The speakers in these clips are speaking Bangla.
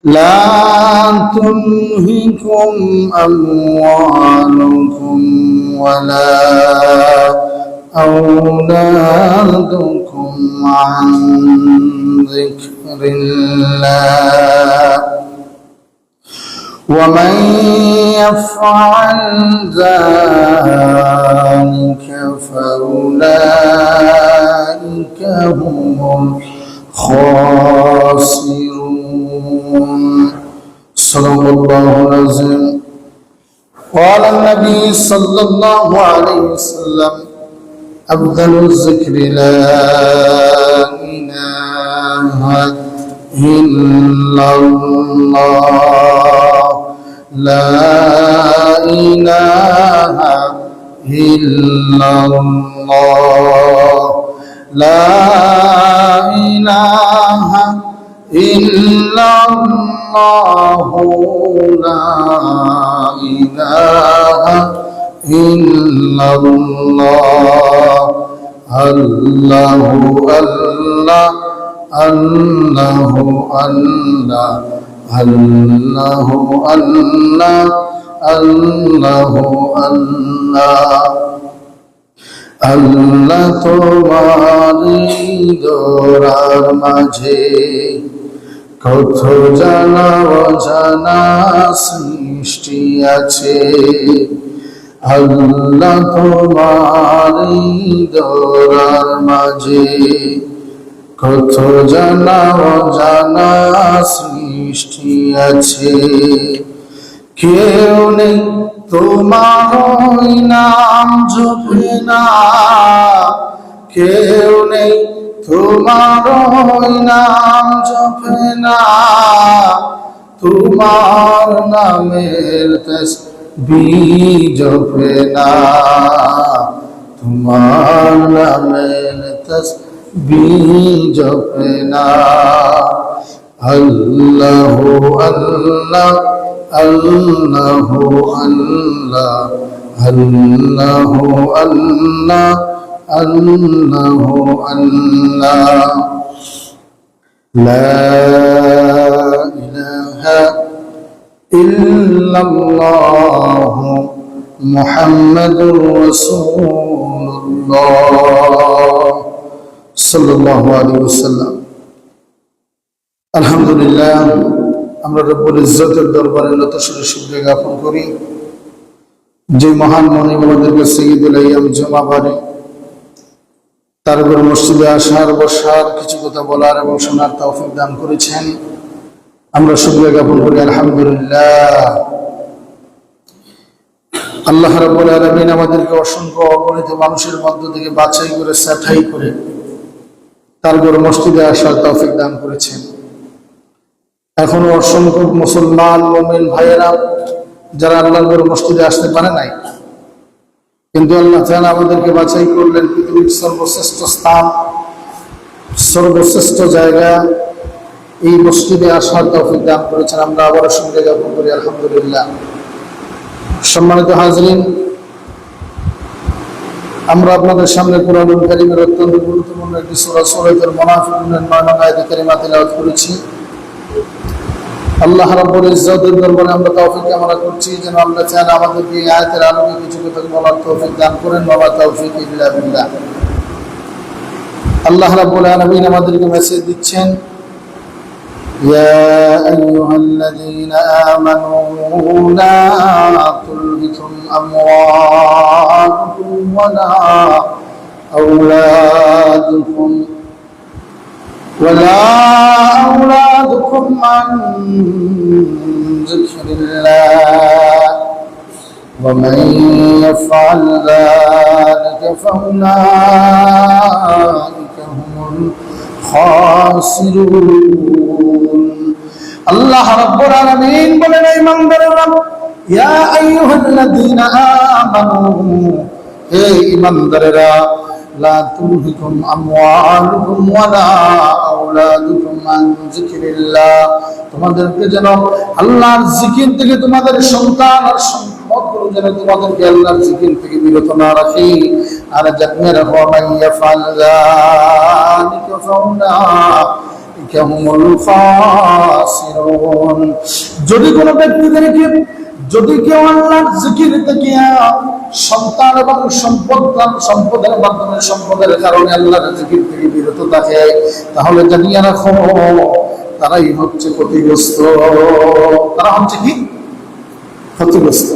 لا تلهكم أموالكم ولا أولادكم عن ذكر الله ومن يفعل ذلك فأولئك هم الخاسرون. صدق الله العظيم. قال النبي صلى الله عليه وسلم: أفضل الذكر لا إله إلا الله لا إله إلا الله لا إله إلا الله لا إله إلا الله الله الله الله الله الله الله الله الله আল্লাহ তোমারই দরার মাঝে কত জানা অজানা সৃষ্টি আছে। আল্লাহ তোমারই দরার মাঝে কত জানা অজানা সৃষ্টি আছে। কেউ নেই তোমার নাম জপে না, কেউ নেই তোমার নাম জপে না, তোমার নামের তাসবিহ জপে না, তোমার নামের তাসবিহ জপে না। আল্লাহ আল্লাহ আল্লাহ আল্লাহ আল্লাহ আল্লাহ আল্লাহ আল্লাহ লা ইলাহা ইল্লাল্লাহ মুহাম্মাদুর রাসূলুল্লাহ সাল্লাল্লাহু আলাইহি ওয়াসাল্লাম। আলহামদুলিল্লাহ, আমরা রব্বুল ইজ্জতের দরবারে নত শিরে শুকরিয়া জ্ঞাপন করি যে মহান মনিব আমাদেরকে সাইয়্যিদুল আইয়াম জুমাবারে তার উপর মসজিদে আসার বসার কিছু কথা বলার এবং শোনার তৌফিক দান করেছেন। আমরা শুকরিয়া জ্ঞাপন করি আলহামদুলিল্লাহ। আল্লাহ রাব্বুল আলামিন আমাদেরকে অসংখ্য অগণিত মানুষের মধ্য থেকে বাছাই করে ছাঁটাই করে তার উপর মসজিদে আসার তৌফিক দান করেছেন। এখনো অসংখ্য মুসলমান মুমিন ভাইয়েরা যারা আল্লাহর মসজিদে আসতে পারে নাই, কিন্তু আল্লাহ তাআলা আমাদেরকে বাছাই করলেন পৃথিবীর সর্বশ্রেষ্ঠ স্থান, সর্বশ্রেষ্ঠ জায়গা, এই মসজিদে আসার তৌফিক দান করেছেন। আমরা আবারও শুকরিয়া জ্ঞাপন করি আলহামদুলিল্লাহ। সম্মানিত হাজরিন, আমরা আপনাদের সামনে কুরআনুল কারীমের অত্যন্ত গুরুত্বপূর্ণ একটি সূরা সূরাতুল মুনাফিকুনের 9 নং আয়াত কারিমা তিলাওয়াত করেছি। আল্লাহ রাব্বুল ইজ্জতের দরবারে আমরা তৌফিক কামনা করছি যেন আল্লাহ তাআলা আমাদেরকে এই আয়াতের আলোকে কিছু কথা বলার তৌফিক দান করেন। ওয়া তাওফীক ইল্লা বিল্লাহ। আল্লাহ রাব্বুল আলামিন আমাদেরকে মেসেজ দিচ্ছেন, ইয়া আইয়ুহাল্লাযীনা আমানু লা তুলহিকুম আমওয়ালুকুম ওয়ালা আওলাদুকুম ولا أولادكم عن ذكر الله ومن يفعل ذلك فأولئك هم الخاسرون। الله رب العالمين বলেন, ঈমানদারেরা, ইয়া আইয়ুহাল্লাযীনা আমানু, হে ঈমানদারেরা, লা তুলহিকুম আমওয়ালুকুম ওয়ালা আওলাদুকুম আন যিকরিল্লাহ, তোমাদেরকে যেন আল্লাহর জিকির থেকে তোমাদের সন্তান আর সম্পদগুলো যেন তোমাদেরকে আল্লাহর জিকির থেকে বিরত না রাখে। আর জান্নার ওয়া মান ইয়াফআল যালিকা ফাউলাইকা উলাইকা হুমুল খাসিরুন। যদি কোনো ব্যক্তিদেরকে, যদি কেউ আল্লাহর জিকির থেকে সন্তান এবং সম্পদের মাধ্যমে, সম্পদের কারণে আল্লাহর জিকির থেকে বিরত থাকে, তাহলে জানিয়ে রাখো তারাই হচ্ছে ক্ষতিগ্রস্ত। তারা হচ্ছে কি? ক্ষতিগ্রস্ত।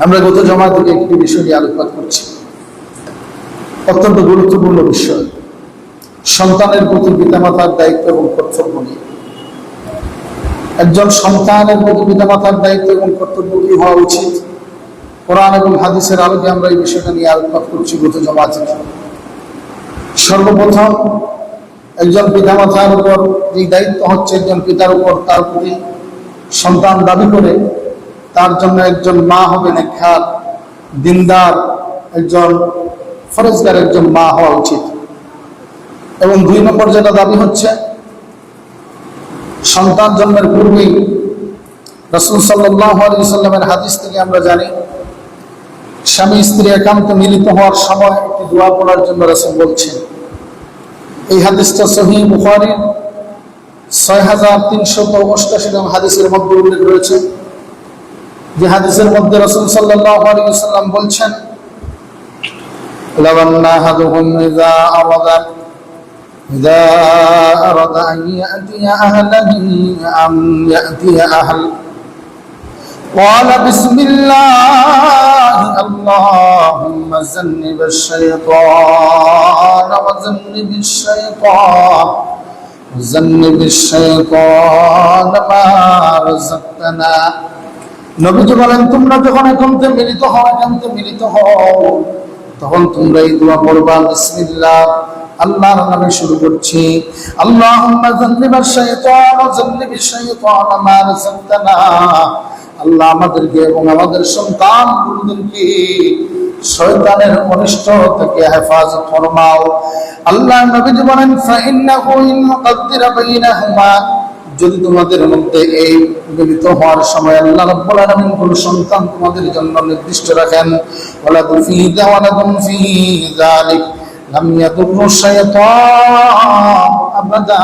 আমরা গত জমা থেকে একটি বিষয় নিয়ে আলোচনা করছি, অত্যন্ত গুরুত্বপূর্ণ বিষয়, সন্তানের প্রতি পিতামাতার দায়িত্ব এবং কর্তব্য নিয়ে। একজন সন্তানের প্রতি পিতামাতার দায়িত্ব এবং কর্তব্য কি হওয়া উচিত, কোরআন এবং হাদিসের আলোকে আমরা এই বিষয়টা নিয়ে আলোচনা করছি গত জমা থেকে। সর্বপ্রথম একজন পিতামাতার উপর এই দায়িত্ব হচ্ছে, একজন পিতার উপর তার প্রতি সন্তান দাবি করে তার জন্য একজন মা হবে নেককার, দিনদার, একজন ফরজগার একজন মা হওয়া উচিত। এবং 2 নম্বর যেটা দাবি হচ্ছে, সন্তান জন্মের পূর্বেই রাসূল সাল্লাল্লাহু আলাইহি ওয়াসাল্লামের হাদিস থেকে আমরা জানি, স্বামী স্ত্রী একান্ত মিলিত হওয়ার সময় একটি দোয়া পড়ার জন্য রাসূল বলছেন। এই হাদিসটা সহিহ বুখারী 6388 নং হাদিসের মধ্যে উল্লেখ রয়েছে, যে হাদিসের মধ্যে রাসূল সাল্লাল্লাহু আলাইহি ওয়াসাল্লাম বলছেন, লাওয়ান্না আহাদুহুম ইযা আরাদা আন ইয়াতিয়া আহলাহু আম ইয়াতিয়া আহল قال بسم الله اللهم جنب الشيطان وجنب الشيطان ما رزقتنا। নবীজি বলেন, তোমরা যখন একান্তে মিলিত হও তখন তোমরা এই দোয়া পড়বা, বিসমিল্লাহ, আল্লাহর নামে শুরু করছি, আল্লাহুম্মা জান্নিবাশ শাইতান ওয়া জান্নিবিশ শাইতান মা রাযাকতানা। আল্লাহ আমাদেরকে এবং আমাদের সন্তানগুলোকে শয়তানের অনিষ্ট থেকে হেফাজত ফরমাও। আল্লাহ নবীজি বলেন, ফাইন্নাহু ইন মুকাদ্দিরা বাইনাহুমা, যদি তোমাদের মধ্যে এই মিলিত হওয়ার সময় আল্লাহ রাব্বুল আলামিন কোন সন্তান তোমাদের জন্য নির্দিষ্ট রাখেন, ওয়ালাদু ফি যাওয়ালাদুন ফি যালিক লাম ইয়াদুররু শাইতান আবাদা,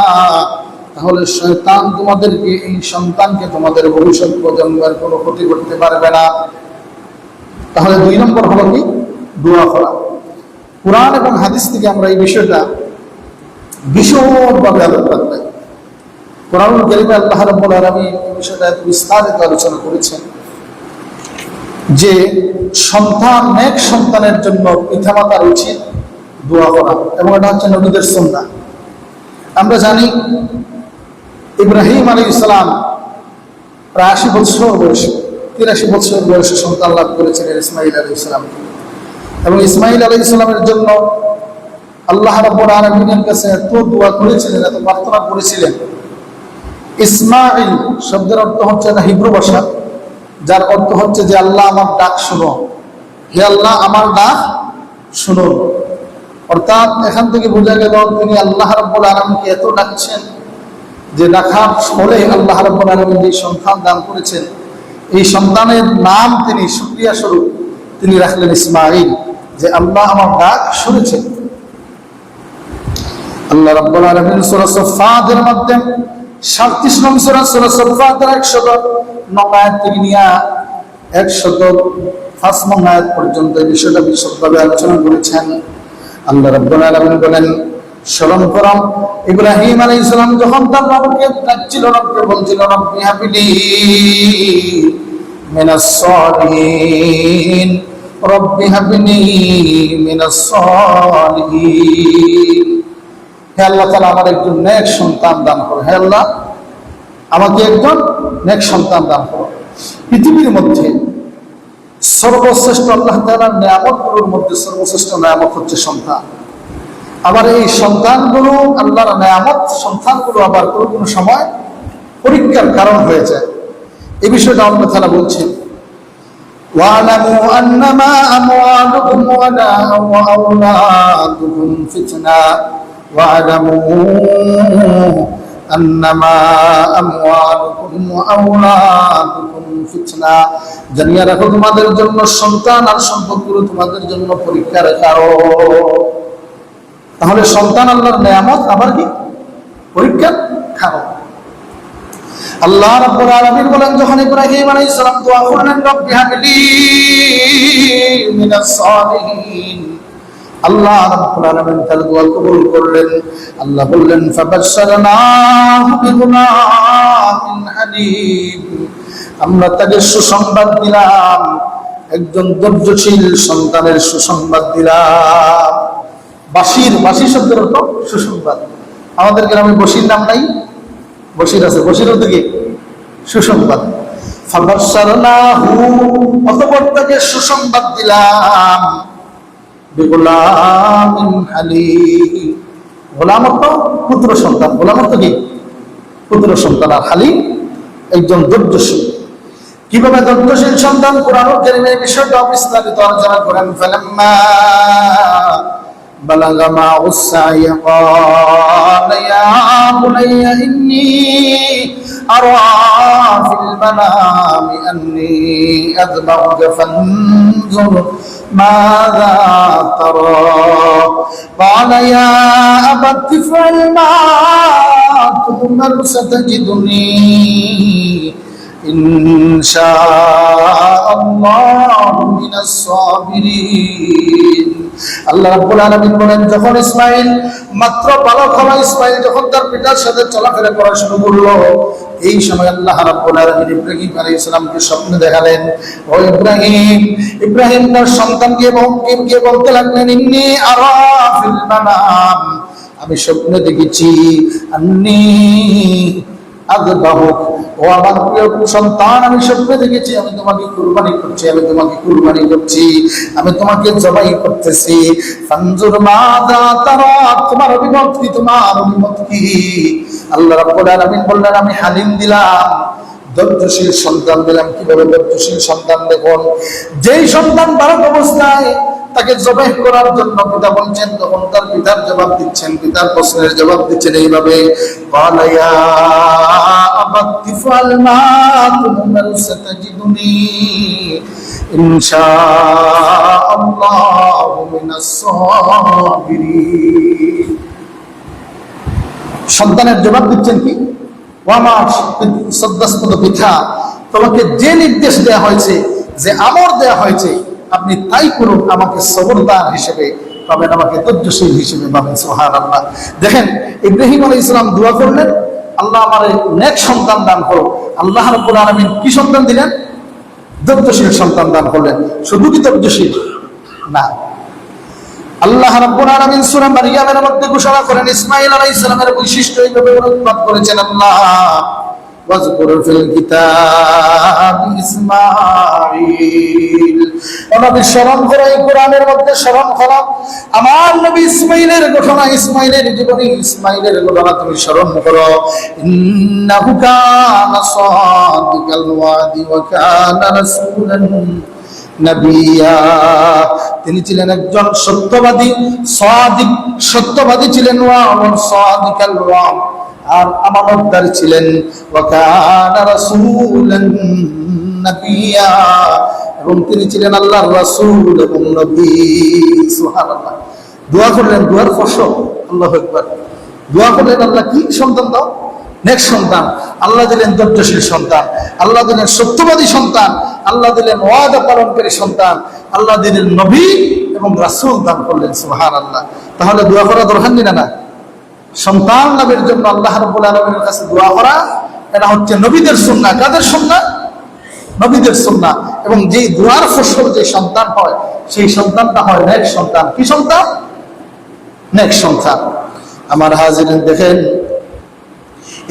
তাহলে শয়তান তোমাদেরকে, এই সন্তানকে, তোমাদের ভবিষ্যৎ প্রজন্মের কোনো ক্ষতি করতে পারবে না। তাহলে 2 নম্বর হলো কি? দোয়া করা। কোরআন এবং হাদিস থেকে আমরা এই বিষয়টা বিশদভাবে আলোচনা করি। কোরআনুল কারীমে আল্লাহ রাব্বুল আলামিন এই বিষয়টা বিস্তারিত আলোচনা করেছেন যে নেক সন্তানের জন্য পিতামাতার উচিত দোয়া করা, এবং এটা হচ্ছে নবীদের সুন্নাহ। আমরা জানি ইব্রাহিম আলাইহিস সালাম প্রায় 80 বছর বয়সে, 83 বছর বয়সে সন্তান লাভ করেছিলেন ইসমাঈল আলাইহিস সালাম। এবং ইসমাঈল আলাইহিস সালামের জন্য আল্লাহ রাব্বুল আলামিনের কাছে এত দোয়া করেছিলেন, এত প্রার্থনা করেছিলেন। ইসমাঈল শব্দের অর্থ হচ্ছে না হিব্রু ভাষা, যার অর্থ হচ্ছে যে আল্লাহ আমার ডাক শুনো, হে আল্লাহ আমার ডাক শুনুন। অর্থাৎ এখান থেকে বোঝা গেল তিনি আল্লাহ রাব্বুল আলামিনকে এত ডাকছেন যে ডাকার ফলে আল্লাহ রাব্বুল আলামিন যে সন্তান দান করেছেন, এই সন্তানের নাম তিনি শুকরিয়া স্বরূপ তিনি রাখলেন ইসমাঈল, যে আল্লাহ আমার ডাক শুনেছেন। আল্লাহ রাব্বুল আলামিন সূরা সাফফাতের মধ্যে 37 নং সূরা সাফফাতের 109 আয়াত থেকে নিয়ে 105 নং আয়াত পর্যন্ত এই বিষয়টা বিশদভাবে আলোচনা করেছেন। আল্লাহ রাব্বুল আলামিন বলেন, স্মরণ করো ইব্রাহিম আলাইহিস সালাম যখন তার রবকে ডাকছিল, রবকে বলছিল, রব্বি হাবলি মিনাস সালিহিন, রব্বি হাবলি মিনাস সালিহিন, হে আল্লাহ তাআলা আমার একজন নেক সন্তান দান করো, হে আল্লাহ আমাকে একজন নেক সন্তান দান করো। পৃথিবীর মধ্যে সর্বশ্রেষ্ঠ আল্লাহ তাআলার নিয়ামতগুলোর মধ্যে সর্বশ্রেষ্ঠ নিয়ামত হচ্ছে সন্তান। আবার এই সন্তানগুলো, আল্লাহর নিয়ামত সন্তানগুলো আবার কোনো সময় পরীক্ষার কারণ হয়ে যায়। এই বিষয়টা আল্লাহ তাআলা বলছেন, ওয়ালামু আন্নামা আমওয়ালুকুম ওয়া আওলাদুকুম ফিতনা ওয়ালামু আন্নামা আমওয়ালুকুম ওয়া আওলাদুকুম ফিতনা, জানিয়ে রাখো তোমাদের জন্য সন্তান আর সম্পদগুলো তোমাদের জন্য পরীক্ষার কারণ। তাহলে সন্তান আল্লাহর নিয়ামত, আবার কি পরীক্ষার খাও। আল্লাহ রাব্বুল আলামিন বলেন, যখন ইব্রাহিম আলাইহিস সালাম দোয়া করলেন রব্বি হাবলি মিনাস সালিহিন, আল্লাহ রাব্বুল আলামিন তার দোয়া কবুল করলেন। আল্লাহ বললেন ফাবাশশারনাহু বিগুলামিন হালিম, আমরা তাকে সুসংবাদ দিলাম, একজন ধৈর্যশীল সন্তানের সুসংবাদ দিলাম। বাসির শব্দের অর্থ সুসংবাদ। আমাদের গ্রামে বসির নাম নাই, বসির আছে, বসির অর্থ কি? সুসংবাদ। ফাবাশশারনাহু, অতঃপর তাকে সুসংবাদ দিলাম, বিগুলামিন হালিম, গোলাম অর্থ পুত্র সন্তান, গোলাম অর্থ কি? পুত্র সন্তান, আর হালিম একজন ধৈর্যশীল। কিভাবে ধৈর্যশীল সন্তান? কোরআনুল কারীমের বিষয়টা বিস্তারিত আলোচনা করেন। ফালাম্মা বালাগা মা'আস সা'য় ক্বালা ইয়া বুনাইয়া ইন্নী আরা ফিল মানামি আন্নী আযবাহুকা ফানজুর মাযা তারা ক্বালা ইয়া আবাতি ইফআল মা তু'মার সাতাজিদুনী ইনশাআল্লাহু মিনাস সাবিরিন। আল্লাহ রাব্বুল আলামিন বলেন, যখন ইসমাঈল মাত্র বালক হলো, ইসমাঈল যখন তার পিতার সাথে চলাফেরা করা শুরু করলো, এই সময় আল্লাহ রাব্বুল আলামিন ইব্রাহিম আলাইহিস সালামকে স্বপ্নে দেখালেন। ও ইব্রাহিম, ইব্রাহিম তার সন্তানকে বলতে লাগলেন, ইন্নী আরা ফিল মানাম, আমি স্বপ্নে দেখেছি, আন্নী আযবাহুক, ও আমার প্রিয় সন্তান, আমি স্বপ্নে দেখেছি আমি তোমাকে কুরবানি করছি, আমি তোমাকে কুরবানি করছি, আমি তোমাকে জবাই করতেছি। ফানজুর মাযা তারা, তোমার অভিমত কি, তোমার অভিমত কি? আল্লাহ রাব্বুল আলামিন বললেন, আমি হালিম দিলাম, ধৈর্যশীল সন্তান দিলাম। কিভাবে ধৈর্যশীল সন্তান? দেখুন, যেই সন্তান বালক অবস্থায় তাকে জবাই করার জন্য পিতা বলছেন, তখন তার পিতার জবাব দিচ্ছেন, পিতার প্রশ্নের জবাব দিচ্ছেন এইভাবে, ক্বালা ইয়া আবাতি ইফআল মা তু'মার সাতাজিদুনী ইনশাআল্লাহু মিনাস সাবিরিন। সন্তানের জবাব দিচ্ছেন কি? ও আমার শ্রদ্ধাস্পদ পিতা, তোমাকে যে নির্দেশ দেয়া হয়েছে, যে আমর দেয়া হয়েছে, আপনি তাই করুন, আমাকে সবরদার হিসেবে পাবেন, আমাকে ধৈর্যশীল হিসেবে পাবেন। সুবহানাল্লাহ। দেখেন, ইব্রাহিম আলাইহিস সালাম দোয়া করলেন, আল্লাহ আমারে নেক সন্তান দান করো। আল্লাহ রাব্বুল আলামিন কি সন্তান দিলেন? ধৈর্যশীল সন্তান দান করলেন। শুধু কি ধৈর্যশীল না, আল্লাহ রাব্বুল আলামিন সূরা মারইয়ামের মধ্যে ঘোষণা করেন, ইসমাঈল আলাইহিস সালামের বৈশিষ্ট্য এইভাবে উল্লেখ করেছেন আল্লাহ, ওয়াজকুর ফিল কিতাবি ইসমাঈল, নবী স্মরণ করো, এই কোরআনের মধ্যে স্মরণ করো আমার নবী ইসমাঈলের ঘটনা, ইসমাঈলের জীবনী, ইসমাঈলের ঘটনা তুমি স্মরণ করো। ইন্নাহু কানা সাদিকাল ওয়াদি ওয়া কানা রাসূলান নবিয়া, তিনি ছিলেন একজন সত্যবাদী, সাদিক, সত্যবাদী ছিলেন, ওয়া সাদিকাল ওয়াদ, আর আমানতদার ছিলেন, ওয়া কানা রাসূলান নবিয়া, এবং তিনি ছিলেন আল্লাহর রাসূল এবং নবী। সুবহানাল্লাহ। দোয়া করলেন, দোয়ার ফসল। আল্লাহু আকবার। দোয়া করলেন, আল্লাহ কি সন্তান দাও? নেক সন্তান। আল্লাহ দিলেন ধৈর্যশীল সন্তান, আল্লাহ দিলেন সত্যবাদী সন্তান, আল্লাহ দিলেন ওয়াদা পালনকারী সন্তান, আল্লাহ দিলেন নবী এবং রাসূল দান করলেন। সুবহানাল্লাহ। তাহলে দোয়া করা দরকার নেই না? সন্তান লাভের জন্য আল্লাহ রাব্বুল আলামিনের কাছে দোয়া করা, এটা হচ্ছে নবীদের সুন্নাহ। কাদের সুন্নাহ? নবীদের সুন্নাহ। এবং যে দোয়ার ফসল যে সন্তান হয়, সেই সন্তানটা হয় নেক সন্তান। কি সন্তান? নেক সন্তান। আমার হাজিরিন, দেখেন,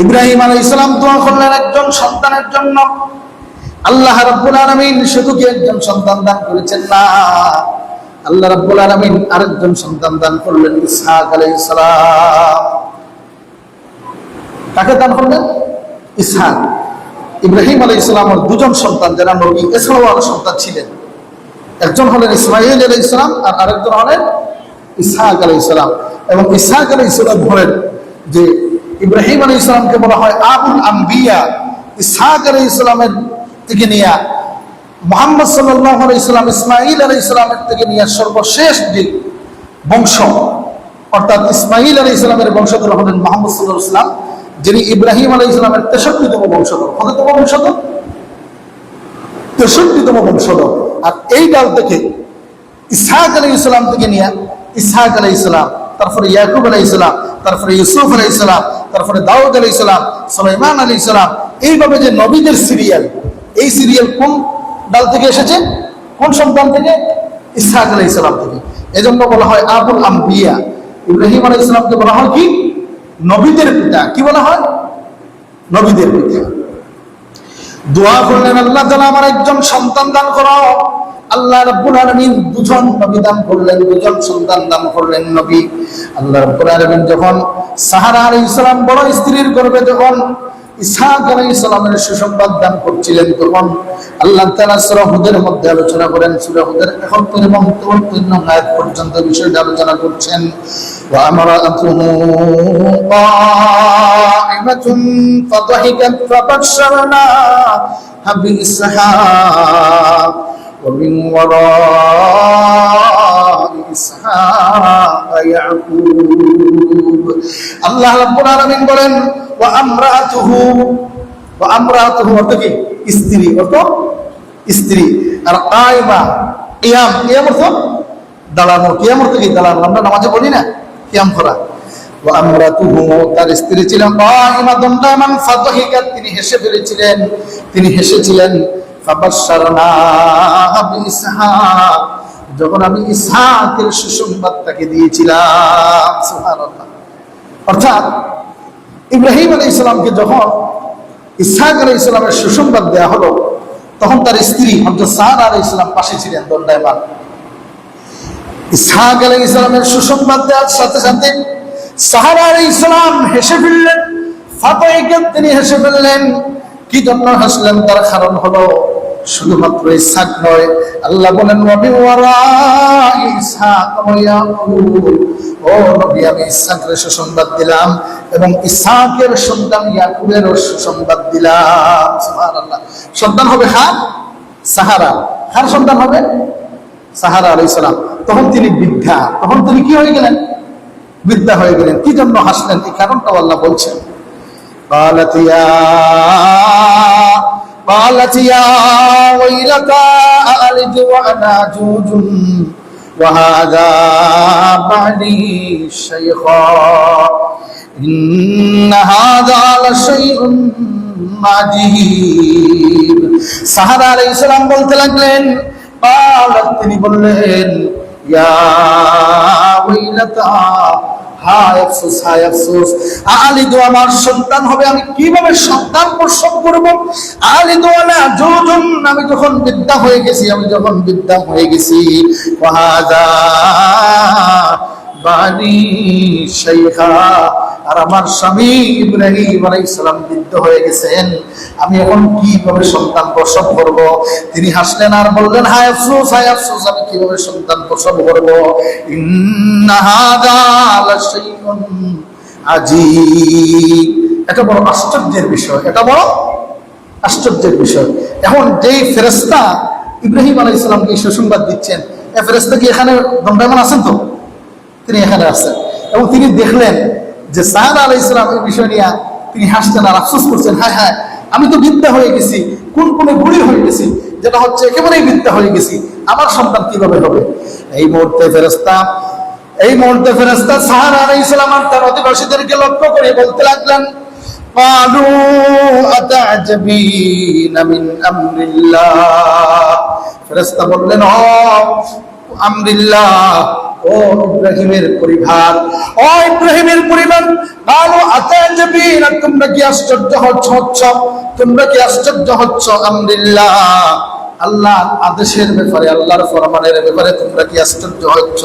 ইব্রাহিম আলাইহিস সালাম দোয়া করলেন একজন সন্তানের জন্য। আল্লাহ রাব্বুল আলামিন শুধু কি একজন সন্তান দান করেছেন না, আল্লাহ রাব্বুল আলামিন আরেকজন সন্তান দান করলেন, ইসহাক আলাইহিস সালাম। কাকে দান করলেন? ইসহাক। ইব্রাহিম আলাইহিস সালামের দুজন সন্তান যারা নবী এছাড়াও আরো সন্তান ছিলেন, একজন হলেন ইসমাঈল আলাইহিস সালাম আর আরেকজন হলেন ইসহাক আলাইহিস সালাম। এবং ইসহাক আলাইহিস সালাম বলেন যে ইব্রাহিম আলাইহিস সালামকে বলা হয় আবুল আম্বিয়া। ইসহাক আলাইহিস সালামের থেকে নিয়ে মুহাম্মদ সাল্লাল্লাহু আলাইহি সাল্লাম, ইসমাঈল আলাইহিস সালামের থেকে নিয়ে সর্বশেষ যে বংশ, অর্থাৎ ইসমাঈল আলাইহিস সালামের বংশধর হলেন মুহাম্মদ সাল্লাল্লাহু আলাইহি সাল্লাম, যিনি ইব্রাহিম আলাইহিস সালামের 63তম বংশধর। কততম বংশধর? 63তম বংশধর। আর এই ডাল থেকে ইসহাক আলাইহিস সালাম থেকে নিয়ে ইসহাক আলাইহিস সালাম, তারপরে ইয়াকুব আলাইহিস সালাম, তারপরে ইউসুফ আলাইহিস সালাম, তারপরে দাউদ আলাইহিস সালাম, সুলাইমান আলাইহিস সালাম, এইভাবে যে নবীদের সিরিয়াল, এই সিরিয়াল কোন ডাল থেকে এসেছে? কোন সন্তান থেকে? ইসহাক আলাইহিস সালাম থেকে। এজন্য বলা হয় আবুল আম্বিয়া। ইব্রাহিম আলাইহিস সালামকে বলা হয় কি? নবীদের পিতা। কি বলা হয়? নবীদের পিতা। দোয়া করলেন, আল্লাহ তাআলা আমার একজন সন্তান দান করো। আল্লাহ রাব্বুল আলামিন দুজন নবী দান করলেন, দুজন সন্তান দান করলেন নবী। আল্লাহ রাব্বুল আলামিন যখন সাহারা আলাইহিস সালাম বড় স্ত্রীর গর্ভে যখন ইসহাক আলাইহিস সালামের সুসংবাদ দান করছিলেন, তখন আল্লাহ তাআলা সূরা হুদের মধ্যে আলোচনা করেন। সূরা হুদের 71 এবং 73 আয়াত পর্যন্ত বিষয়টা আলোচনা করছেন। ওয়া আমরাতুহু কাইমাতুন ফাদাহিকাত ফাবাশশারনাহা বিইসহাক ওয়া মিন ওয়ারাই ইসহাক ইয়াকুব। আল্লাহ রাব্বুল আলামিন বলেন ওয়া আমরাতুহু, ওয়া আমরাতুহু অর্থ কি? স্ত্রী, অর্থ স্ত্রী। আর কায়মা, কিয়াম, কিয়াম অর্থ দাঁড়ানো। কিয়াম অর্থ কি? দাঁড়ানো। আমরা নামাজে বলি না কিয়াম করা। ওয়া আমরাতুহু, তার স্ত্রী ছিলেন কায়মা দণ্ডায়মান ফাদাহিকাত, তিনি হেসে ফেলেছিলেন, তিনি হেসেছিলেন। ফাবাশশারনাহা বিইসহাক, যখন আমি ইসহাকের সুসংবাদ তাকে দিয়েছিলাম। সুবহানাল্লাহ। অর্থাৎ ইব্রাহিম আলাইহিস সালামকে যখন ইসহাক আলাইহিস সালামের সুসংবাদ দেয়া হলো, তখন তার স্ত্রী হযরত সারা আলাইহিস সালাম পাশে ছিলেন দণ্ডায়মান। ইসহাক আলাইহিস সালামের সুসংবাদ দেওয়ার সাথে সাথে সারা আলাইহিস সালাম হেসে ফেললেন। ফাতাইকাত, তিনি হেসে ফেললেন। কি জন্য হাসলেন? তার কারণ হলো শুধুমাত্র ইসহাক নয়, আল্লাহ বলেন ওয়া মিন ওয়ারাই ইসহাক ওয়া ইয়াকুব, ও নবী আমি ইসহাকের সুসংবাদ দিলাম এবং ইসহাকের সন্তান ইয়াকুবের সুসংবাদ দিলাম। সুবহানাল্লাহ। সন্তান হবে কার? সাহারা। কার সন্তান হবে? সাহারা আলাইহিস সালাম। তখন তিনি বৃদ্ধা, তখন তিনি কি হয়ে গেলেন? বৃদ্ধা হয়ে গেলেন। কি জন্য হাসলেন? এই কারণটাও আল্লাহ বলছেন। قالت يا ويلتى أألد وأنا عجوز وهذا بعلي شيخا إن هذا لشيء عجيب। সাহারা আলাইহিস সালাম বলতে লাগলেন, قالت, তিনি বললেন, ইয়া ওয়াইলাতা, হায় আফসোস, হায় আফসোস, আলিদু, আমার সন্তান হবে, আমি কিভাবে সন্তান প্রসব করব? আলিদু আলা জুজুন, আমি যখন বৃদ্ধা হয়ে গেছি, আমি যখন বৃদ্ধা হয়ে গেছি। ওয়াহাদা বানি শাইখা, আর আমার স্বামী ইব্রাহিম আলাইহিস সালাম বৃদ্ধ হয়ে গেছেন, আমি এখন কিভাবে সন্তান প্রসব করব? তিনি হাসলেন আর বললেন, হায় আফসোস, হায় আফসোস, আমি কিভাবে সন্তান প্রসব করব? ইন্না হাযা লাশাইউন আজীব, এটা বড় আশ্চর্যের বিষয়, এটা বড় আশ্চর্যের বিষয়। এখন যেই ফেরেশতা ইব্রাহিম আলাইহিস সালামকে সুসংবাদ দিচ্ছেন, এই ফেরেশতা কি এখানে দণ্ডায়মান আছেন? তো তিনি এখানে আছেন এবং তিনি দেখলেন যে সারা আলাইহিস সালাম এই বিষয় নিয়ে তিনি হাসছেন আর আফসোস করছেন, হায় হায়, আমি তো বৃদ্ধা হয়ে গেছি, কোন বুড়ি হয়ে গেছি, যেটা হচ্ছে একেবারেই বৃদ্ধা হয়ে গেছি, আমার সন্তান কিভাবে হবে? এই মুহূর্তে ফেরেশতা সারা আলাইহিস সালাম আর তার অধিবাসীদেরকে লক্ষ্য করে বলতে লাগলেন, ক্বালু আতা'জাবিনা মিন আমরিল্লাহ। ফেরেশতা বললেন, ও আমরিল্লাহ, ও ইব্রাহিমের পরিবার, ও ইব্রাহিমের পরিবার, ক্বালু আতা'জাবিনা, তোমরা কি আশ্চর্য হচ্ছ? তোমরা কি আশ্চর্য হচ্ছ? আমরিল্লাহ, আল্লাহর আদেশের ব্যাপারে, আল্লাহর ফরমানের ব্যাপারে তোমরা কি আশ্চর্য হচ্ছ?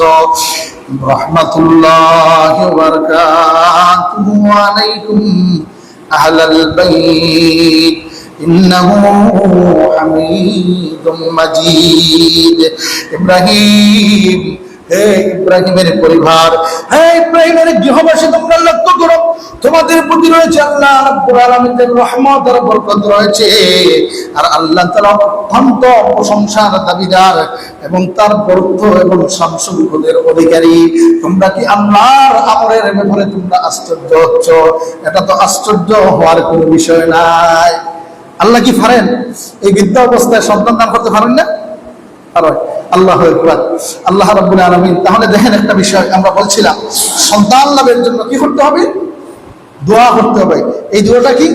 রাহমাতুল্লাহি ওয়া বারাকাতুহু আলাইকুম আহলাল বাইত ইন্নাহু হামিদুম মাজিদ। ইব্রাহিম, হে ইব্রাহিমের পরিবার, হে ইব্রাহিমের গৃহবাসী, তোমরা লক্ষ্য করো, তোমাদের প্রতি রয়েছে আল্লাহ রাব্বুল আলামিনের রহমত আর বরকত রয়েছে। আর আল্লাহ তাআলা অত্যন্ত প্রশংসার দাবিদার এবং তার বরত্ব এবং শামসুল অধিকারী। তোমরা কি আল্লাহর আমরের ব্যাপারে তোমরা আশ্চর্য হচ্ছ? এটা তো আশ্চর্য হওয়ার কোনো বিষয় নাই। আল্লাহ কি পারেন এই বৃদ্ধা অবস্থায় সন্তান দান করতে পারেন না? পারেন। আল্লাহু আকবার, আল্লাহ রাব্বুল আলামিন। তাহলে দেখেন একটা বিষয় আমরা বলছিলাম, সন্তান লাভের জন্য কি করতে হবে? দোয়া করতে হবে। এই দোয়াটা কি?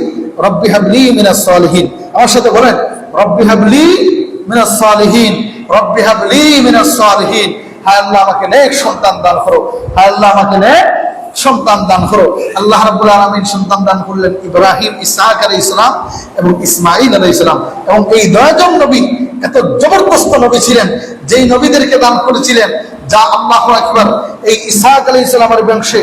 রব্বি হাবলি মিনাস সালিহিন। আমার সাথে বলেন, রব্বি হাবলি মিনাস সালিহিন, রব্বি হাবলি মিনাস সালিহিন। হায় আল্লাহ আমাকে নেক সন্তান দান করো, হায় আল্লাহ আমাকে নেক সন্তান দান করো। আল্লাহ রাব্বুল আলামিন সন্তান দান করলেন ইব্রাহিম, ইসহাক আলাইহিস সালাম এবং ইসমাঈল আলাইহিস সালাম। এবং এই দয়াজন নবী এত জবরদস্ত নবী ছিলেন, যেই নবীদেরকে দান করেছিলেন, যা আল্লাহু আকবার, এই ইসহাক আলাইহিস সালামের বংশে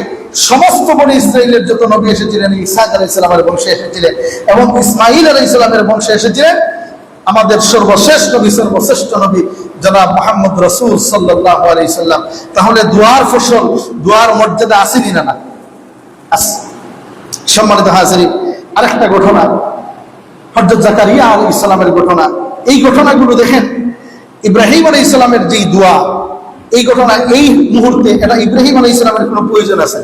সমস্ত বনি ইসরাইলের যত নবী এসেছিলেন ইসহাক আলাইহিস সালামের বংশে এসেছিলেন, এবং ইসমাঈল আলাইহিস সালামের বংশে এসেছিলেন আমাদের সর্বশেষ নবী, সর্বশ্রেষ্ঠ নবী জনাব মুহাম্মদ রাসূল সাল্লাল্লাহু আলাইহি সাল্লাম। তাহলে দুআর ফসল, দুআর মর্যাদা আসেনি না? আছে। সম্মানিত হাজিরিন, আরেকটা ঘটনা হযরত জাকারিয়া আলাইহিস সালামের ঘটনা। এই ঘটনাগুলো দেখেন, ইব্রাহিম আলাইহিস সালামের যে দোয়া, এই ঘটনা এই মুহূর্তে এটা ইব্রাহিম আলাইহিস সালামের কোনো প্রয়োজন আছে?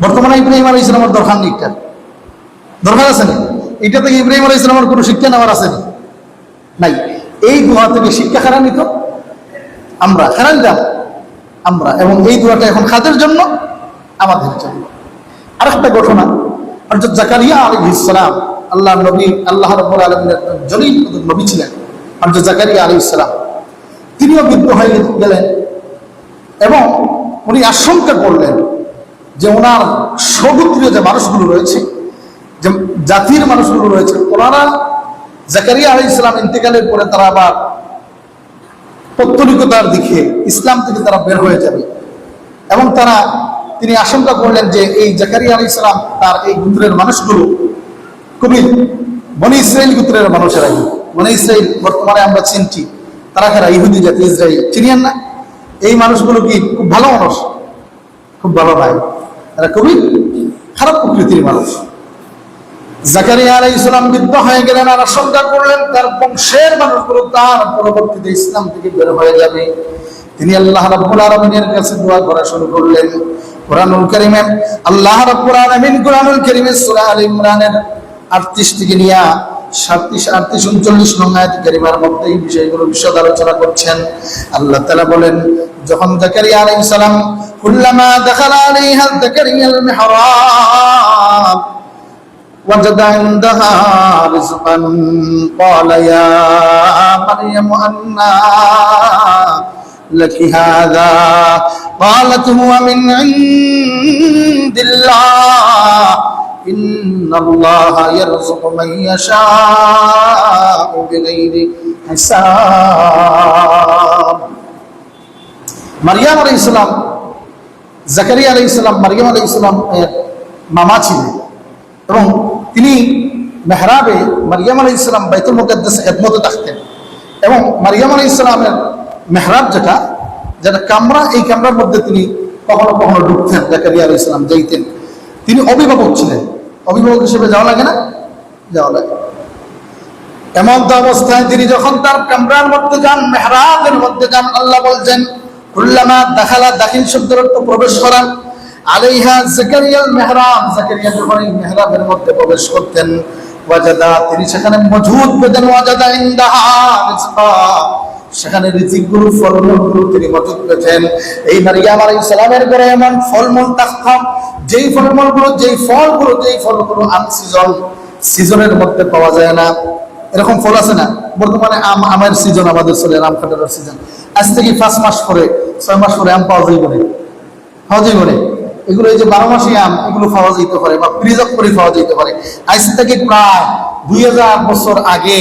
বর্তমানে ইব্রাহিম আলাইহিস সালামের দরকার নেই, দরকার আছে না? এটা থেকে ইব্রাহিম আলাইহিস সালামের কোনো শিক্ষা নেওয়ার আছে না? নাই। এই দোয়া থেকে শিক্ষা কারা নিত? আমরা কারা নিতাম? আমরা। এবং এই দোয়াটা এখন কাদের জন্য? আমাদের জন্য। আরেকটা ঘটনা, হযরত জাকারিয়া আলাইহিস সালাম, আল্লাহ নবী, আল্লাহ রাব্বুল আলামিনের জলিল নবী ছিলেন হযরত জাকারিয়া আলাইহিস সালাম। তিনিও বৃদ্ধ হয়ে গেলেন এবং উনি আশঙ্কা করলেন যে ওনার সগোত্রীয় যে মানুষগুলো রয়েছে, যে জাতির মানুষগুলো রয়েছে, ওনারা জাকারিয়া আলাইহিস সালাম ইন্তেকালের পরে তারা আবার পৌত্তলিকতার দিকে, ইসলাম থেকে তারা বের হয়ে যাবে। এবং তিনি আশঙ্কা করলেন যে এই জাকারিয়া আলাইহিস সালাম তার এই গোত্রের মানুষগুলো খুবই বনি ইসরাইল গোত্রের মানুষেরাই। বনি ইসরাইল বর্তমানে আমরা চিনছি, তারা কারা? ইহুদি জাতি, ইসরাইল, চিনিয়েন না? এই মানুষগুলো কি খুব ভালো মানুষ? খুব ভালো নয়, এরা খুবই খারাপ প্রকৃতির মানুষ। জাকারিয়া আলাইহিস সালাম বৃদ্ধ হয়ে গেলেন আর আশঙ্কা করলেন তার বংশের মানুষগুলো তার পরবর্তীতে ইসলাম থেকে বের হয়ে যাবে। তিনি আল্লাহ রাব্বুল আলামিনের কাছে দোয়া করা শুরু করলেন। কোরআনুল কারীমে আল্লাহ রাব্বুল আলামিন কোরআনুল কারীমে সূরা আলে ইমরানের 38 থেকে নিয়ে 37-39 নং আয়াত কারীমার মধ্যে এই বিষয়গুলো বিশদ আলোচনা করছেন। আল্লাহ তাআলা বলেন, যখন জাকারিয়া আলাইহিস সালাম কুল্লামা দাখালা আলাইহা জাকারিয়াল মিহরাব وجد عندها رزقا قال يا مريم أنى لك هذا قالت هو من عند الله إن الله يرزق من يشاء بغير حساب। মারিয়াম আলাইহিস সালাম, জাকারিয়া আলাইহিস সালাম মারিয়াম আলাইহিস সালাম এর মামা ছিলেন এবং তিনি মেহরাবে মারিয়াম আলাইহিস সালাম বাইতুল মুকাদ্দাসে খিদমতে থাকতেন। এবং মারিয়াম আলাইহিস সালামের মেহরাব যেটা কামরা, এই কামরার মধ্যে তিনি কখনো কখনো ঢুকতেন, জাকারিয়া আলাইহিস সালাম যাইতেন। তিনি অভিভাবক ছিলেন, অভিভাবক হিসেবে যাওয়া লাগে না? যাওয়া লাগে। এমন অবস্থায় তিনি যখন তার কামরার মধ্যে যান, মেহরাবের মধ্যে যান, আল্লাহ বলছেন কুল্লামা দাখালা, দাখিল শব্দের অর্থ প্রবেশ করা, আলাইহা জাকারিয়াল মিহরাব, জাকারিয়া যখন এই মিহরাবের মধ্যে প্রবেশ করতেন, ওয়াজাদা, তিনি সেখানে মজুদ পেতেন, ওয়াজাদা ইনদাহা রিজকা, সেখানে রিজিকগুলো, ফলমূলগুলো তিনি মজুদ পেতেন। এই মারিয়াম আলাইহিস সালামের ঘরে এমন ফলমূল থাকতো, যেই ফলমূলগুলো, যেই ফলগুলো সিজনের মধ্যে পাওয়া যায় না। এরকম ফল আছে না? বর্তমানে আমের সিজন আমাদের চলে, আম কাঁঠালের সিজন। আজ থেকে 5 মাস পরে, 6 মাস পরে আম পাওয়া যাইবে না, পাওয়া যাইবে না। এগুলো এই যে 12 মাসি আম, এগুলো পাওয়া যেতে পারে বা প্রিজার্ভ করে পাওয়া যেতে পারে। আজ থেকে প্রায় 2000 বছর আগে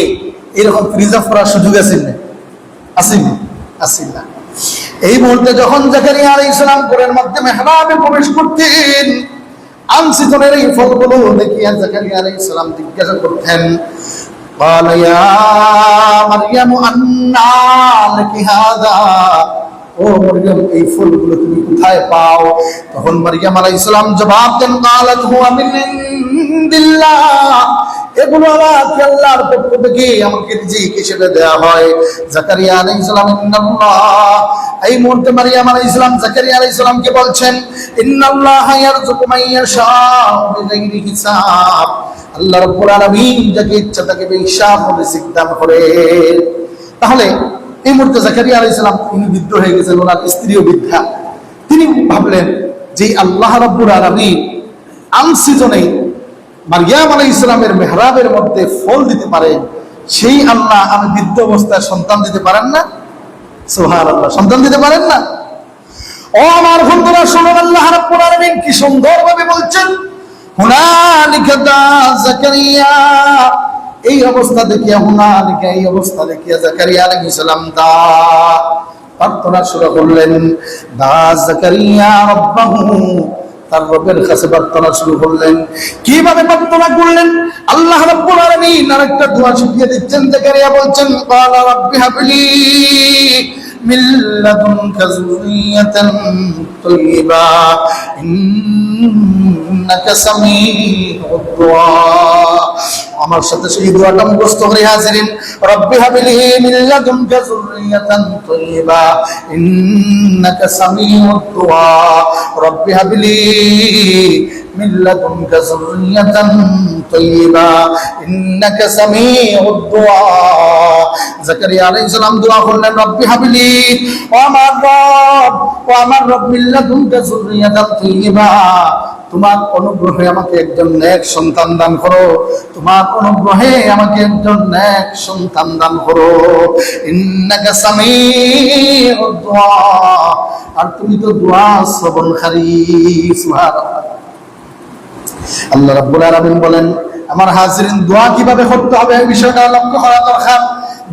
এরকম প্রিজার্ভ করার সুযোগ আছে না? আসেন না। এই মুহূর্তে যখন জাকারিয়া আলাইহিস সালাম ঘরের মধ্যে মেহরাবে প্রবেশ করতেন, আম সিজনের এই ফলগুলো দেখিয়া জাকারিয়া আলাইহিস সালাম জিজ্ঞাসা করতেন, قال يا مريم أنى لك هذا ও মরিয়ম এই ফুলগুলো তুমি কোথায় পাও? তখন মারিয়াম আলাইহিস সালাম জবাব দেন, ক্বালাত হুয়া মিন ইনদিল্লাহ, এগুলো আমাকে আল্লাহর পক্ষ থেকে আমাকে রিজিক হিসেবে দেয়া হয়। জাকারিয়া আলাইহিস সালাম ইন্নাল্লাহ, এই মুহূর্তে মারিয়াম আলাইহিস সালাম জাকারিয়া আলাইহিস সালামকে বলছেন, ইন্নাল্লাহা ইয়ারযুকু মান ইয়াশাউ বিগাইরি হিসাব, আল্লাহ রাব্বুল আলামিন যাকে ইচ্ছা তাকে বেহিসাব রিজিক দান করেন। তাহলে এই মুহূর্তে জাকারিয়া আলাইহিস সালাম তিনি বৃদ্ধ হয়ে গেছেন, ওনার স্ত্রীও বৃদ্ধা। তিনি ভাবলেন যে আল্লাহ রাব্বুল আলামিন আনসিজনে মারিয়াম আলাইহিস সালামের মেহরাবের মধ্যে ফল দিতে পারেন, সেই আল্লাহ আমি বৃদ্ধ অবস্থায় সন্তান দিতে পারেন না? সুবহানাল্লাহ, সন্তান দিতে পারেন না? ও আমার বন্ধুরা শুনুন, আল্লাহ রাব্বুল আলামিন কি সুন্দরভাবে বলছেন, হুনালিকা দা জাকারিয়া, এই অবস্থা দেখিয়া, হুনালিকা এই অবস্থা দেখিয়া জাকারিয়া আলাইহিস সালাম দা প্রার্থনা শুরু করলেন। দা জাকারিয়া রাব্বাহু, তার রবের কাছে প্রার্থনা শুরু করলেন। কিভাবে প্রার্থনা করলেন? আল্লাহ রাব্বুল আলামিন আরেকটা দোয়া শিখিয়ে দিচ্ছেন। জাকারিয়া বলছেন, ক্বালা রাব্বি হাবলি মিন লাদুনকা যুররিয়াতান তাইয়্যিবা ইন্নাকা সামিউদ দুআ। আমার সাথে সেই দোয়াটা মুখস্থ করে হাজিরিন, রব্বি হাবলি মিন লাদুনকা যুররিয়াতান তাইয়্যিবা ইন্নাকা সামিউদ দুআ, রব্বি হাবলি মিন লাদুনকা যুররিয়াতান তাইয়্যিবা ইন্নাকা সামিউদ দুআ। জাকারিয়া আলাইহিস সালাম দোয়া করলেন, রব্বি হাবলি, ও আমার রব, ও আমার রব, মিন লাদুনকা যুররিয়াতান তাইয়্যিবা, তোমার অনুগ্রহে আমাকে একজন নেক সন্তান দান করো, তোমার অনুগ্রহে আমাকে একজন নেক সন্তান দান করো। ইন্নাকা সামিউদ দুআ, আর তুমি তো দোয়া শ্রবণকারী। সুবহানাল্লাহ। আল্লাহ রাব্বুল আলামিন বলেন, আমার হাজিরিন, দোয়া কিভাবে করতে হবে এই বিষয়টা লক্ষ্য করা দরকার।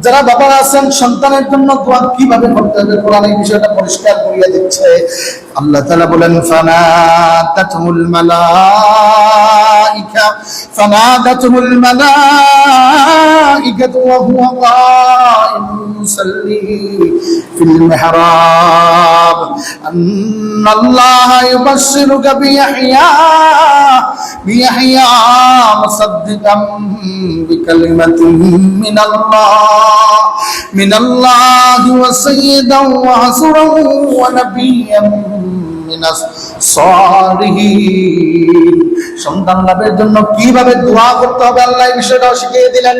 যারা বাবা আছেন, সন্তানের জন্য দোয়া কিভাবে করতে হবে কোরআন এই বিষয়টা পরিষ্কার করিয়ে দিচ্ছে। আল্লাহ তাআলা বলেন, ফানাদাতুল মালাইকাতু ওয়া হুয়া কাইমুন ইউসাল্লি ফিল মিহরাব আন্নাল্লাহা ইউবাশশিরুকা বিয়াহইয়া মুসাদ্দিকাম বিকালিমাতিন মিনাল্লাহি ওয়া সাইয়্যিদান ওয়া হাসুরান ওয়া নাবিয়্যান মিনাস সালিহিন। সন্তান লাভের জন্য কিভাবে দোয়া করতে হবে আল্লাহ এই বিষয়টাও শিখিয়ে দিলেন।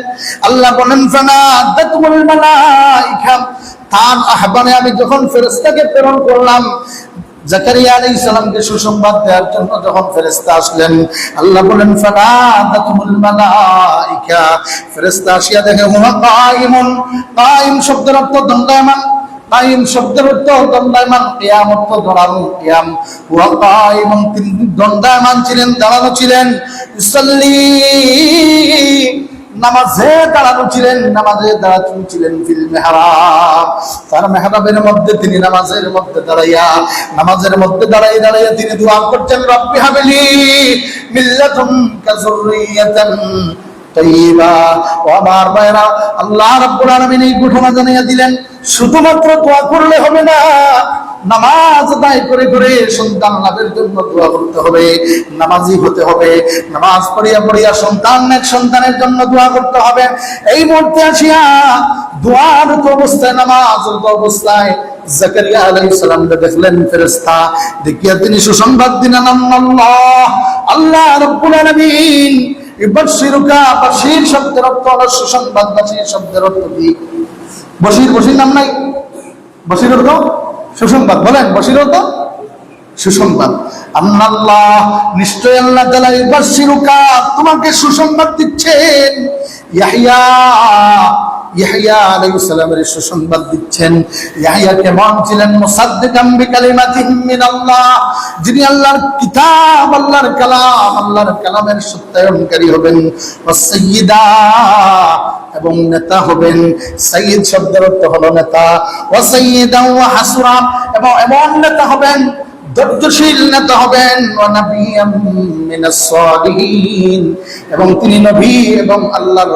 আল্লাহ বলেন, ফানাদাতুল মালাইকা, তার আহ্বানে আমি যখন ফেরেশতাকে প্রেরণ করলাম, জাকারিয়া আলাইহিস সালামকে সুসংবাদ দেওয়ার জন্য যখন ফেরেশতা আসলেন, আল্লাহ বলেন, ফানাদাতুল মালাইকা, ফেরেশতা আসিয়া দেখে, হুয়া কাইমুন, কাইম শব্দের অর্থ দণ্ডায়মান, কাইম শব্দের অর্থ দণ্ডায়মান, কিয়াম অর্থ দাঁড়ানো, কিয়াম, হুয়া কাইমুন, তিনি দণ্ডায়মান ছিলেন, দাঁড়ানো ছিলেন, ইউসাল্লি, নামাজে দাঁড়ানো ছিলেন, নামাজে দাঁড়ানো ছিলেন, ফিল মিহরাব, তার মেহরাবের মধ্যে তিনি নামাজের মধ্যে দাঁড়াইয়া তিনি দোয়া করছেন, রব্বি হাবলি মিন লাদুনকা যুররিয়াতান তাইয়্যিবা। ও আমার ভাইরা, আল্লাহ রাব্বুল আলামিন এই ঘটনা জানিয়ে দিলেন, শুধুমাত্র দোয়া করলে হবে না, নামাজ আদায় করে করে সন্তান লাভের জন্য দোয়া করতে হবে, নামাজি হতে হবে, নামাজ পড়িয়া সন্তানের জন্য দোয়া করতে হবে। এই মুহূর্তে আসিয়া দোয়ারত অবস্থায়, নামাজরত অবস্থায় জাকারিয়া আলাইহিস সালাম দেখলেন ফেরেশতা, দেখিয়া তিনি সুসংবাদ দিলেন, আল্লাহ রাব্বুল আলামিন ইবাশশিরুকা, বাশীর শব্দের অর্থ হলো সুসংবাদ, বাশীর শব্দের অর্থ কি? বশির নাম নাই, বশির অর্থ সুসংবাদ, বলেন বশির অর্থ সুসংবাদ। আল্লাহ, নিশ্চয় আল্লাহ তাআলা ইবাশশিরুকা, তোমাকে সুসংবাদ দিচ্ছেন, ইয়াহইয়া আলাইহিস সালামের সুসংবাদ দিচ্ছেন। ইয়াহইয়া কেমন ছিলেন? মুসাদ্দিকাম বিকালিমাতিন মিনাল্লাহ, যিনি আল্লাহর কিতাব, আল্লাহর কালামের সত্যায়নকারী হবেন, ওয়াসাইয়্যিদা, এবং নেতা হবেন। সাইয়্যিদ শব্দের অর্থ হলো নেতা, ওয়াসাইয়্যিদা ওয়া হাসুরা, এবং এমন নেতা হবেন, ধৈর্যশীল নেতা হবেন, ওয়া নাবিয়্যাম মিনাস সালিহিন, এবং তিনি নবী এবং আল্লাহর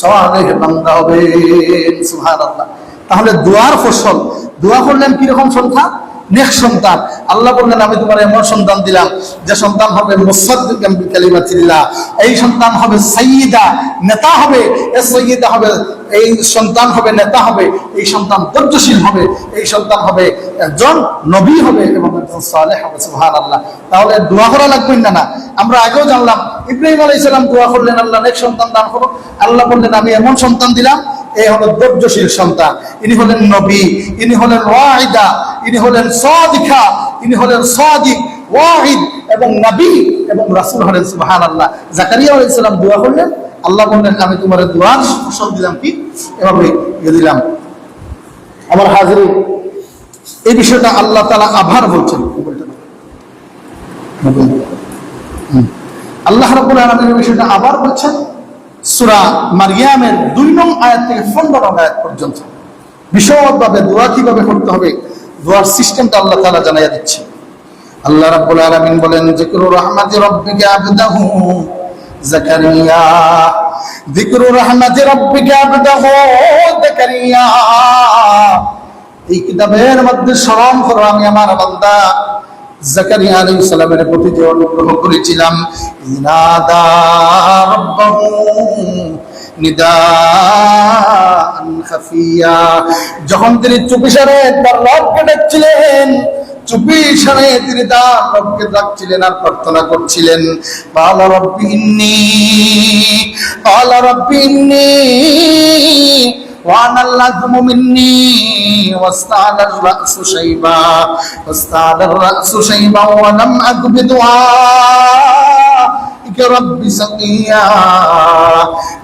সালেহ বান্দা হবেন। সুবহানাল্লাহ। তাহলে দোয়ার ফসল দোয়া করলেন কিরকম সন্তান? নেক সন্তান। আল্লাহ বললেন আমি তোমার এমন সন্তান দিলাম যে সন্তান হবে মুসাদ্দিকাম বিকালিমাতিল্লাহ, এই সন্তান হবে সাইয়্যিদা, নেতা হবে, এই সাইয়্যিদা হবে, এই সন্তান হবে নেতা হবে, এই সন্তান ধৈর্যশীল হবে, এই সন্তান হবে একজন নবী হবে এবং একজন সালেহ হবে। সুবহানাল্লাহ। তাহলে দোয়া করা লাগবে না? না, আমরা আগেও জানলাম ইব্রাহিম আলাইহিস সালাম দোয়া করলেন আল্লাহ নেক সন্তান দান করো। আল্লাহ বললেন আমি এমন সন্তান দিলাম, এই হলো ধৈর্যশীল সন্তান। ইনি হলেন নবী, ইনি হলেন ওয়াহিদা, ইনি হলেন সাদিকা, ইনি হলেন সাদিক, ওয়াহিদ এবং নবী এবং রাসূল হলেন। সুবহানাল্লাহ। জাকারিয়া আলাইহিস সালাম দোয়া করলেন, আল্লাহ বললেন আমি তোমার দোয়ার ফসল দিলাম, কি এভাবে দিলাম। আমার হাজিরিন, এই বিষয়টা আল্লাহ তাআলা আবার বলছেন। আল্লাহ রাব্বুল আলামিন এই বিষয়টা আবার বলছেন সূরা মারইয়ামের 2 নং আয়াত থেকে 15 নং আয়াত পর্যন্ত। বিশদভাবে দোয়া কিভাবে করতে হবে, দোয়ার সিস্টেমটা আল্লাহ তাআলা জানাইয়া দিচ্ছে। আল্লাহ রাব্বুল আলামিন বলেন যিকরু রাহমাতি রাব্বিকা আবদাহু জাকারিয়া, যিকরু রাহমাতি রাব্বিকা আবদাহু জাকারিয়া। এই কিতাবের মধ্যে স্মরণ করো আমি আমার বান্দা জাকারিয়া আলাইহিস সালামের প্রতি যে অনুগ্রহ করেছিলাম। ইনাদা রাব্বাহু নিদান খাফিয়া, যখন তিনি চুপিসারে তার রবকে ডাকছিলেন, চুপিসারে তিনি তার রবকে ডাকছিলেন আর প্রার্থনা করছিলেন। ক্বালা রাব্বি ইন্নী وأنا اللحم مني واستعل الرأس شيبا ولم أك بدعائك رب سقيا।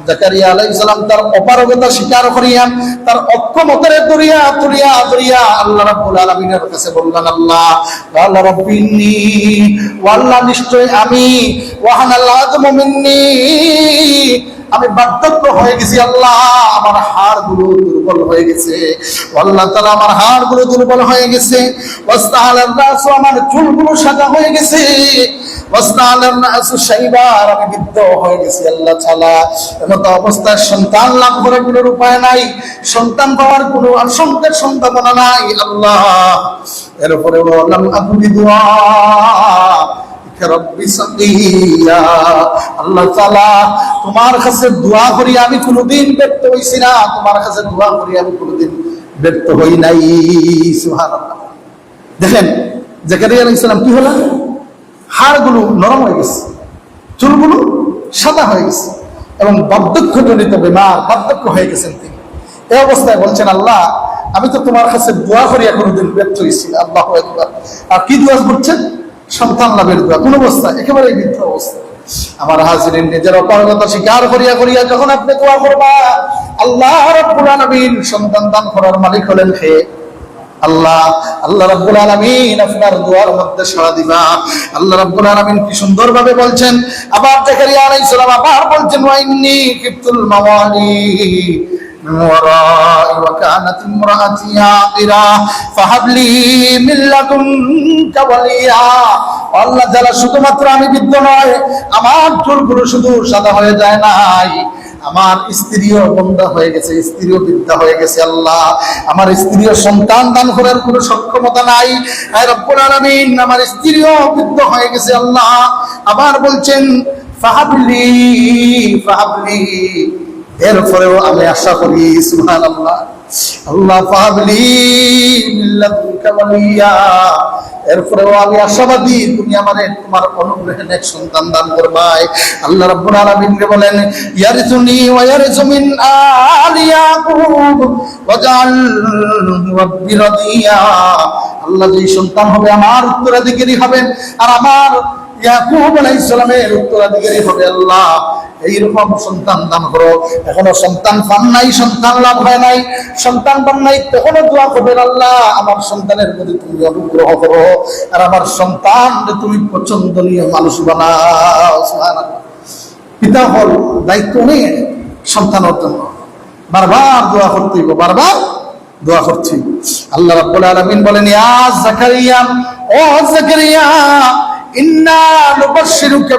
জাকারিয়া আলাইহিস সালাম তার অপারগতা স্বীকার করিয়া, তার অক্ষমতারে দরিয়া আল্লাহ রাব্বুল আলামিনের কাছে বললেন, আল্লাহ ক্বালা রাব্বি ইন্নী, আল্লাহ নিশ্চয় আমি, ওয়াহানাল আযমু মিন্নি, আমি বার্ধক্য হয়ে গেছি আল্লাহ, আমার হাড়গুলো দুর্বল হয়ে গেছে আল্লাহ তাআলা, আমার হাড়গুলো দুর্বল হয়ে গেছে। ওয়াস্তাআলার রাসু, আমার চুলগুলো সাদা হয়ে গেছে। ওয়াস্তাআলার রাসু শাইবা, আমি বৃদ্ধ হয়ে গেছি আল্লাহ তাআলা। এমত অবস্থায় সন্তান লাভ করার কোনো উপায় নাই, সন্তান পাওয়ার কোনো আশঙ্কার সম্ভাবনা নাই আল্লাহ। এরপরে বললাম আবু বিদুয়া রব্বি সাকিয়া, আল্লাহ তাআলা তোমার কাছে দোয়া করি আমি কোনোদিন ব্যর্থ হইছি না, তোমার কাছে দোয়া করি আমি কোনোদিন ব্যর্থ হই নাই। সুবহানাল্লাহ। দেখেন জাকারিয়া আলাইহিস সালাম কি হলো, হাড়গুলো নরম হয়ে গেছে, চুলগুলো সাদা হয়ে গেছে এবং বার্ধক্যজনিত বেমার, বার্ধক্য হয়ে গেছেন তিনি। এই অবস্থায় বলছেন আল্লাহ আমি তো তোমার কাছে দোয়া করি কোনোদিন ব্যর্থ হইছি। আল্লাহু আকবার। আর কি দোয়া করছেন? সন্তান লাভের দোয়া। কোন অবস্থা? একেবারে বৃদ্ধ অবস্থা। আমার হাজিরিন, নিজের অপারগতা স্বীকার করিয়া যখন আপনি দোয়া করবা, আল্লাহ রাব্বুল আলামিন সন্তান দান করার মালিক হলেন কে? আল্লাহ। আল্লাহ রাব্বুল আলামিন আপনার দোয়ার মধ্যে সাড়া দিবা। আল্লাহ রাব্বুল আলামিন কি সুন্দর ভাবে বলছেন। আবার জাকারিয়া আলাইহিস সালাম আবার বলছেন ওয়া ইন্নী কিফতুল মাওয়ালি من ورائي وكانت امرأتي عاقرا فهب لي من لدنك وليا। আল্লাহ যারা শুধুমাত্র আমি বৃদ্ধ নয়, আমার চুলগুলো শুধু সাদা হয়ে যায় নাই, আমার স্ত্রীও বন্ধা হয়ে গেছে, স্ত্রীও বৃদ্ধা হয়ে গেছে আল্লাহ, আমার স্ত্রীও সন্তান দান করার কোনো সক্ষমতা নাই রব্বুল আলামিন, আমার স্ত্রীও বৃদ্ধ হয়ে গেছে আল্লাহ। আবার বলছেন ফাহাবলি, এরপরেও আমি আশা করি সুবহানাল্লাহ, আল্লাহ ফাহাবলি মিন লাদুনকা ওয়ালিয়া, এরপরেও আমি আশাবাদী তুমি আমারে তোমার অনুগ্রহে নেক সন্তান দান করবাই। আল্লাহ রাব্বুল আলামিন বলেন ইয়ারসুনি ওয়া ইয়ারসু মিন আলি ইয়াকুব ওয়াজআল রাব্বি রাদিয়া। আল্লাহ যেই সন্তান হবে আমার উত্তরাধিকারী হবেন আর আমার ইয়াকুব আলাইহিস সালামের উত্তরাধিকারী হবে আল্লাহ, এইরকম সন্তান দান করো। এখনো সন্তান পান নাই, সন্তান লাভ হয় নাই, সন্তান পান নাই, তখনও দোয়া করবেন আল্লাহ আমার সন্তানের প্রতি তুমি অনুগ্রহ করো আর আমার সন্তান তুমি পছন্দনীয় মানুষ বানাও। সুবহানাল্লাহ। পিতা হল দায়িত্ব নেই সন্তানের জন্য, বারবার দোয়া করতে হবে, বারবার দোয়া করছি। আল্লাহ রাব্বুল আলামিন বলেন ইয়া জাকারিয়া, ও জাকারিয়া ইন্না নুবাশশিরুকা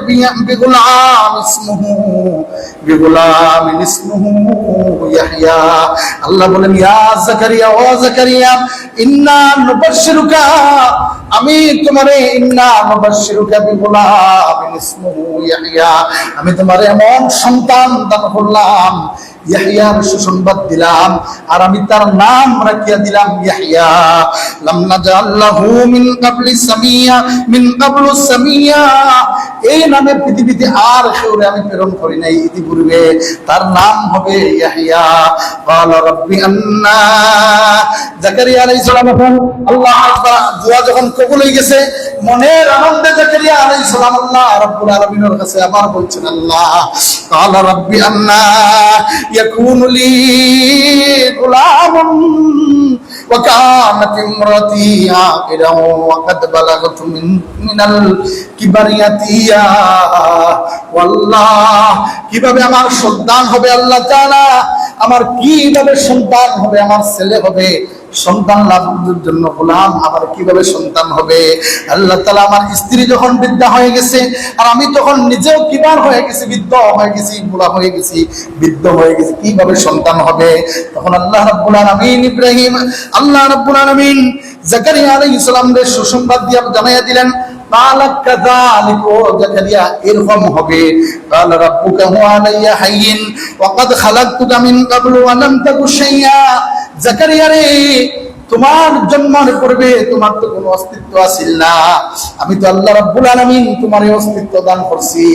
বিগুলামিন ইসমুহু ইয়াহইয়া। আল্লাহ বলেন, ইয়া যাকারিয়া, ও যাকারিয়া, ইন্না নুবাশশিরুকা, আমি তোমারে, ইন্না নুবাশশিরুকা বিগুলামিন ইসমুহু ইয়াহইয়া, আমি তোমারে এমন সন্তান দান করলাম, ইয়াহইয়ার সুসংবাদ দিলাম, আর আমি তার নাম রাখিয়া দিলাম ইয়াহইয়া। লাম নাজাল লাহু মিন ক্বাবলি সামিয়া, মিন ক্বাবলু সামিয়া, এই নামে পৃথিবীতে আর কাউকে আমি প্রেরণ করি নাই ইতিপূর্বে, তার নাম হবে ইয়াহইয়া। ক্বালা রাব্বি আন্না, জাকারিয়া আলাইহিস সালাম যখন আল্লাহ আকবার দোয়া যখন কবুল হয়ে গেছে, মনের আনন্দে জাকারিয়া আলাইহিস সালাম আল্লাহ রাব্বুল আলামিনের কাছে আবার বলছেন, আল্লাহ, ক্বালা রাব্বি আন্না ইয়াকুনু লি গুলামুন ওয়া কানাত ইমরাতি আকিরা ওয়া কাদ বালাগতু মিনাল কিবারি আতিয়া। আল্লাহ, কিভাবে আমার সন্তান হবে আল্লাহ তাআলা, আমার কিভাবে সন্তান হবে, আমার ছেলে হবে, সন্তান লাভের জন্য গোলাম, আমার কিভাবে সন্তান হবে আল্লাহ তাআলা। আমার স্ত্রী যখন বৃদ্ধা হয়ে গেছে, আর আমি তখন নিজেও কিবার হয়ে গেছি, বৃদ্ধ হয়ে গেছি, বুড়া হয়ে গেছি, বৃদ্ধ হয়ে গেছি, কিভাবে সন্তান হবে? তখন আল্লাহ রাব্বুল আলামিন ইব্রাহিম, আল্লাহ রাব্বুল আলামিন জাকারিয়া আলাইহিস সালামকে সুসংবাদ দিয়ে জানাইয়া দিলেন, কালাক কাযালিক, ও জাকারিয়া এরকম হবে। কালা রাব্বুকা হুয়া আলাইয়া হাইয়্যিন ওয়া কাদ খালাকতুকা মিন ক্বাবলু ওয়া লাম তাকু শাইয়্যা। জাকারিয়া রে, তোমার জন্মের পূর্বে তোমার তো কোনো অস্তিত্ব ছিল না, আমি তো আল্লাহ রাব্বুল আলামিন তোমার এই অস্তিত্ব দান করছি।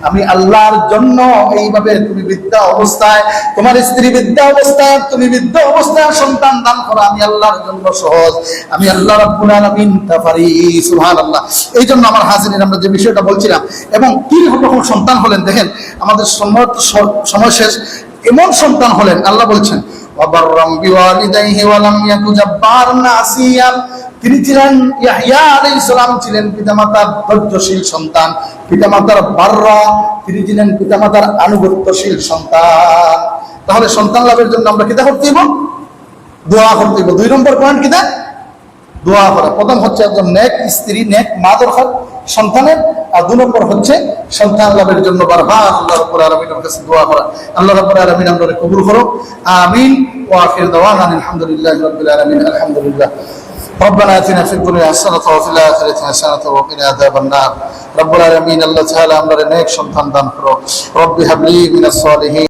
আমি আল্লাহর জন্য এইভাবে তুমি বৃদ্ধা অবস্থায়, তোমার স্ত্রী বৃদ্ধা অবস্থায়, তুমি বৃদ্ধ অবস্থায় সন্তান দান করা আমি আল্লাহর জন্য সহজ, আমি আল্লাহ রাব্বুল আলামিন তা পারি। সুবহানাল্লাহ। এই জন্য আমার হাজিরিন, আমরা যে বিষয়টা বলছিলাম, এবং কি রকম সন্তান হলেন দেখেন, আমাদের সময় শেষ, এমন সন্তান হলেন, আল্লাহ বলছেন ওয়াবাররাম বিওয়ালিদাইহি ওয়া লাম ইয়াকু জাব্বারান আসিয়া। তিনি ছিলেন, ইয়াহইয়া আলাইহিস সালাম ছিলেন পিতামাতার ধৈর্যশীল সন্তান, পিতামাতার বাররা, তিনি ছিলেন পিতামাতার আনুগত্যশীল সন্তান। তাহলে সন্তান লাভের জন্য আমরা কি করতে হইব? দোয়া করতে হইব। 2 নম্বর পয়েন্ট কি? দোয়া করা। প্রথম হচ্ছে একজন নেক স্ত্রী, নেক মা দরকার সন্তানের, আর 2 নম্বর হচ্ছে সন্তান লাভের জন্য বারবার আল্লাহ রাব্বুল আলামিনের কাছে দোয়া করা। আল্লাহ রাব্বুল আলামিন আমাদের কবুল করুন, আমিন। ওয়া আখির দাওয়ানা আলহামদুলিল্লাহি রাব্বিল আলামিন। আলহামদুলিল্লাহ। ربنا آتنا في الدنيا حسنة وفي الآخرة حسنة وقنا عذاب النار। رب العالمين আল্লাহ তাআলা আমাদের নেক সন্তান দান করো। রব্বি হাবলি মিনাস সালিহিন।